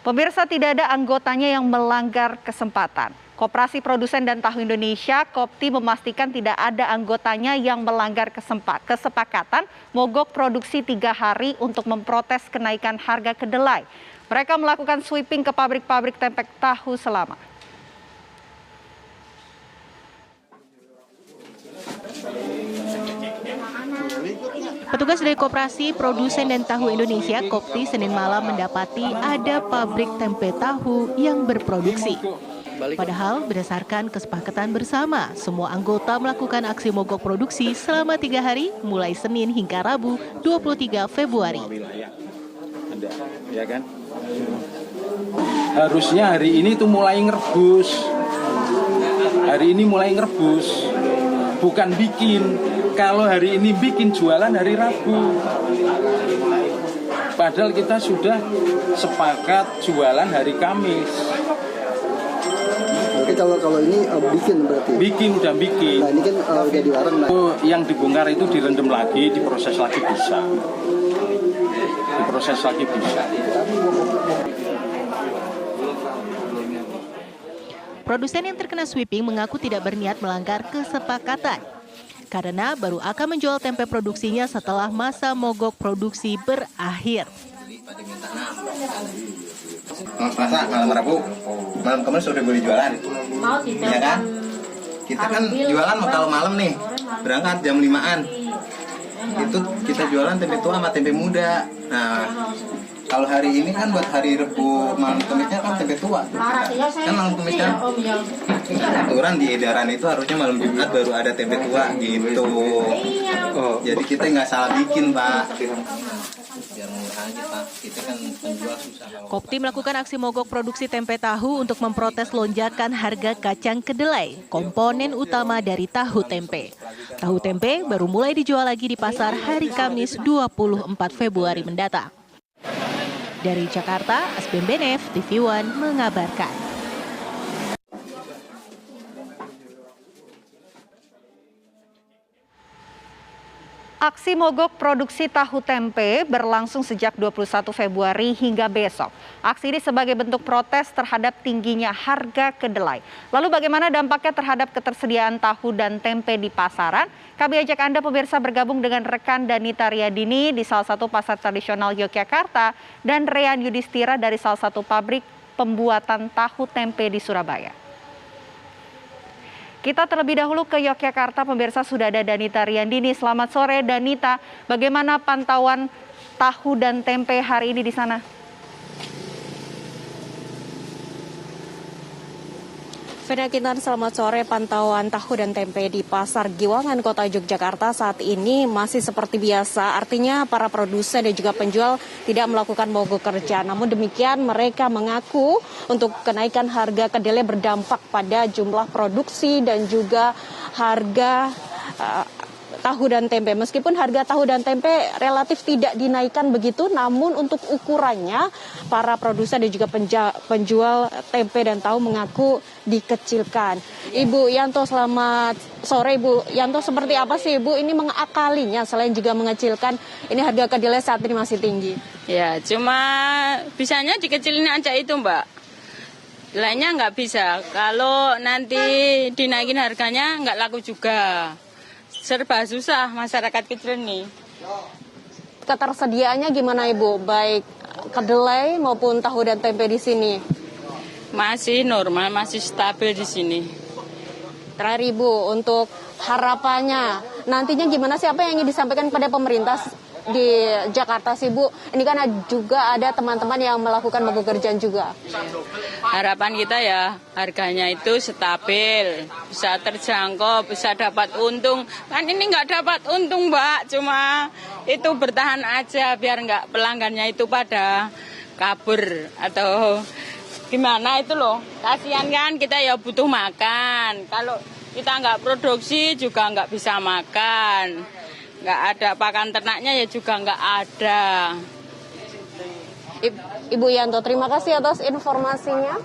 Pemirsa, tidak ada anggotanya yang melanggar kesempatan. Koperasi Produsen dan Tahu Indonesia, Kopti, memastikan tidak ada anggotanya yang melanggar kesepakatan mogok produksi 3 hari untuk memprotes kenaikan harga kedelai. Mereka melakukan sweeping ke pabrik-pabrik tempe tahu selama. Petugas dari Koperasi Produsen dan Tahu Indonesia, Kopti, Senin malam mendapati ada pabrik tempe tahu yang berproduksi. Padahal berdasarkan kesepakatan bersama, semua anggota melakukan aksi mogok produksi selama 3 hari mulai Senin hingga Rabu 23 Februari. Ya kan? Harusnya hari ini tuh mulai ngerebus. Hari ini mulai ngerebus. Bukan bikin. Kalau hari ini bikin, jualan hari Rabu. Padahal kita sudah sepakat jualan hari Kamis. Oke, kalau ini bikin berarti? Bikin, udah bikin. Nah, ini kan udah dilarang. Nah. Yang dibongkar itu direndam lagi, diproses lagi bisa. Diproses lagi bisa. Produsen yang terkena sweeping mengaku tidak berniat melanggar kesepakatan karena baru akan menjual tempe produksinya setelah masa mogok produksi berakhir. Malam Selasa, malam Rabu, malam kemarin sudah boleh jualan. Ya kan? Kita kan jualan kalau malam nih, berangkat jam 5-an. Itu kita jualan tempe tua sama tempe muda. Nah, kalau hari ini kan buat hari Rebu malam Kamisnya kan tempe tua. Kan malam Kamis kan aturan di edaran itu harusnya malam Jumat baru ada tempe tua gitu. Jadi kita nggak salah bikin, Pak. Kopti melakukan aksi mogok produksi tempe tahu untuk memprotes lonjakan harga kacang kedelai, komponen utama dari tahu tempe. Tahu tempe baru mulai dijual lagi di pasar hari Kamis 24 Februari mendatang. Dari Jakarta, Asbin Benef, TV One mengabarkan. Aksi mogok produksi tahu tempe berlangsung sejak 21 Februari hingga besok. Aksi ini sebagai bentuk protes terhadap tingginya harga kedelai. Lalu bagaimana dampaknya terhadap ketersediaan tahu dan tempe di pasaran? Kami ajak Anda pemirsa bergabung dengan rekan Danita Riyadini di salah satu pasar tradisional Yogyakarta dan Rean Yudhistira dari salah satu pabrik pembuatan tahu tempe di Surabaya. Kita terlebih dahulu ke Yogyakarta, pemirsa, sudah ada Danita Riyadini. Selamat sore Danita, bagaimana pantauan tahu dan tempe hari ini di sana? Vena Kintan, selamat sore. Pantauan tahu dan tempe di Pasar Giwangan Kota Yogyakarta saat ini masih seperti biasa. Artinya para produsen dan juga penjual tidak melakukan mogok kerja. Namun demikian mereka mengaku untuk kenaikan harga kedelai berdampak pada jumlah produksi dan juga harga tahu dan tempe. Meskipun harga tahu dan tempe relatif tidak dinaikkan begitu, namun untuk ukurannya para produsen dan juga penjual tempe dan tahu mengaku dikecilkan. Ibu Yanto, selamat sore Ibu Yanto. Seperti apa sih Ibu ini mengakalinya selain juga mengecilkan ini harga kedelai saat ini masih tinggi? Ya, cuma bisanya dikecilin aja itu Mbak. Lainnya nggak bisa. Kalau nanti dinaikin harganya nggak laku juga. Serba susah masyarakat kecil nih. Ketersediaannya gimana Ibu? Baik kedelai maupun tahu dan tempe di sini? Masih normal, masih stabil di sini. Terakhir Ibu, untuk harapannya nantinya gimana sih, apa yang ingin disampaikan kepada pemerintah di Jakarta sih Bu? Ini kan juga ada teman-teman yang melakukan mogok kerjaan juga. Harapan kita ya harganya itu stabil, bisa terjangkau, bisa dapat untung. Kan ini nggak dapat untung Mbak, cuma itu bertahan aja biar nggak pelanggannya itu pada kabur atau gimana itu loh. Kasihan kan kita ya butuh makan. Kalau kita nggak produksi juga nggak bisa makan. Nggak ada pakan ternaknya ya juga nggak ada. Ibu Yanto, terima kasih atas informasinya.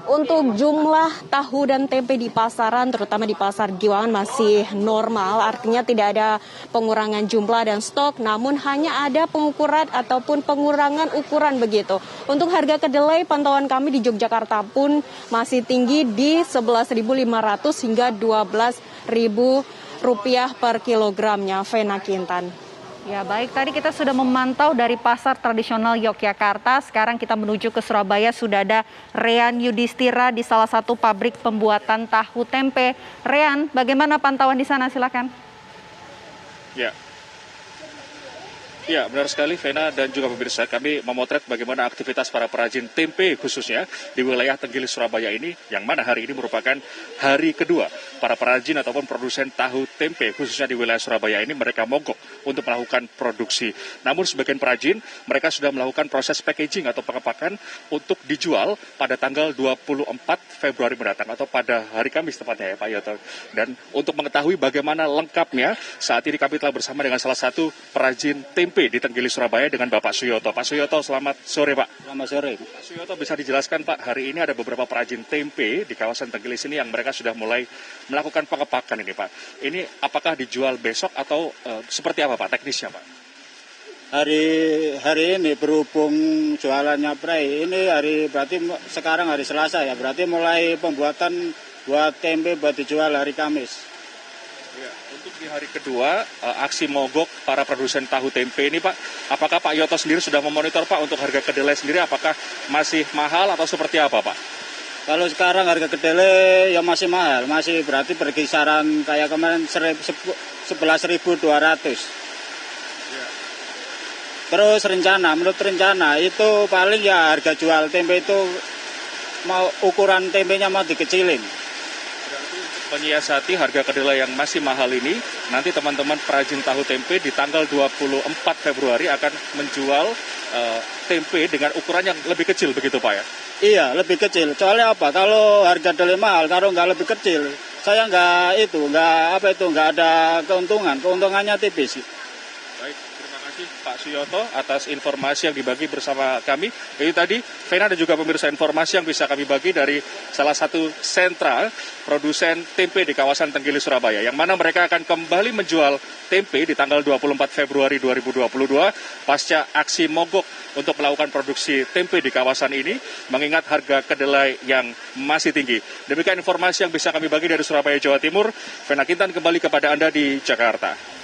Untuk jumlah tahu dan tempe di pasaran, terutama di pasar Giwangan masih normal, artinya tidak ada pengurangan jumlah dan stok, namun hanya ada pengukuran ataupun pengurangan ukuran begitu. Untuk harga kedelai, pantauan kami di Yogyakarta pun masih tinggi di 11.500 hingga 12.000 rupiah per kilogramnya. Vena Kintan. Ya baik, tadi kita sudah memantau dari pasar tradisional Yogyakarta, sekarang kita menuju ke Surabaya, sudah ada Rean Yudhistira di salah satu pabrik pembuatan tahu tempe. Rean, bagaimana pantauan di sana, silakan. Ya, benar sekali Vena dan juga pemirsa, kami memotret bagaimana aktivitas para perajin tempe khususnya di wilayah Tenggilis Surabaya ini, yang mana hari ini merupakan hari kedua para perajin ataupun produsen tahu tempe khususnya di wilayah Surabaya ini mereka mogok untuk melakukan produksi. Namun sebagian perajin mereka sudah melakukan proses packaging atau pengepakan untuk dijual pada tanggal 24 Februari mendatang atau pada hari Kamis tepatnya ya Pak Yoto. Dan untuk mengetahui bagaimana lengkapnya, saat ini kami telah bersama dengan salah satu perajin tempe di Tenggilis Surabaya dengan Bapak Suyoto. Pak Suyoto, selamat sore Pak. Selamat sore. Pak Suyoto, bisa dijelaskan Pak, hari ini ada beberapa perajin tempe di kawasan Tenggilis ini yang mereka sudah mulai melakukan pengepakan ini Pak. Ini apakah dijual besok atau seperti apa Pak teknisnya Pak? Hari ini berhubung jualannya ini berarti sekarang hari Selasa ya, berarti mulai pembuatan buat tempe buat dijual hari Kamis. Ya, untuk di hari kedua aksi mogok para produsen tahu tempe ini Pak, apakah Pak Yoto sendiri sudah memonitor Pak untuk harga kedelai sendiri apakah masih mahal atau seperti apa Pak? Kalau sekarang harga kedelai ya masih mahal, masih berarti berkisaran kayak kemarin 11.200. Ya. Terus menurut rencana itu paling ya harga jual tempe itu mau ukuran tempenya mau dikecilin. Menyiasati harga kedelai yang masih mahal ini, nanti teman-teman perajin tahu tempe di tanggal 24 Februari akan menjual tempe dengan ukuran yang lebih kecil begitu Pak ya? Iya, lebih kecil. Soalnya apa? Kalau harga kedelai mahal, kalau nggak lebih kecil, saya nggak ada keuntungan. Keuntungannya tipis. Baik, terima kasih Pak Suyoto atas informasi yang dibagi bersama kami. Itu tadi, Vena dan juga pemirsa, informasi yang bisa kami bagi dari salah satu sentra produsen tempe di kawasan Tenggilis Surabaya, yang mana mereka akan kembali menjual tempe di tanggal 24 Februari 2022 pasca aksi mogok untuk melakukan produksi tempe di kawasan ini, mengingat harga kedelai yang masih tinggi. Demikian informasi yang bisa kami bagi dari Surabaya, Jawa Timur. Vena Kintan kembali kepada Anda di Jakarta.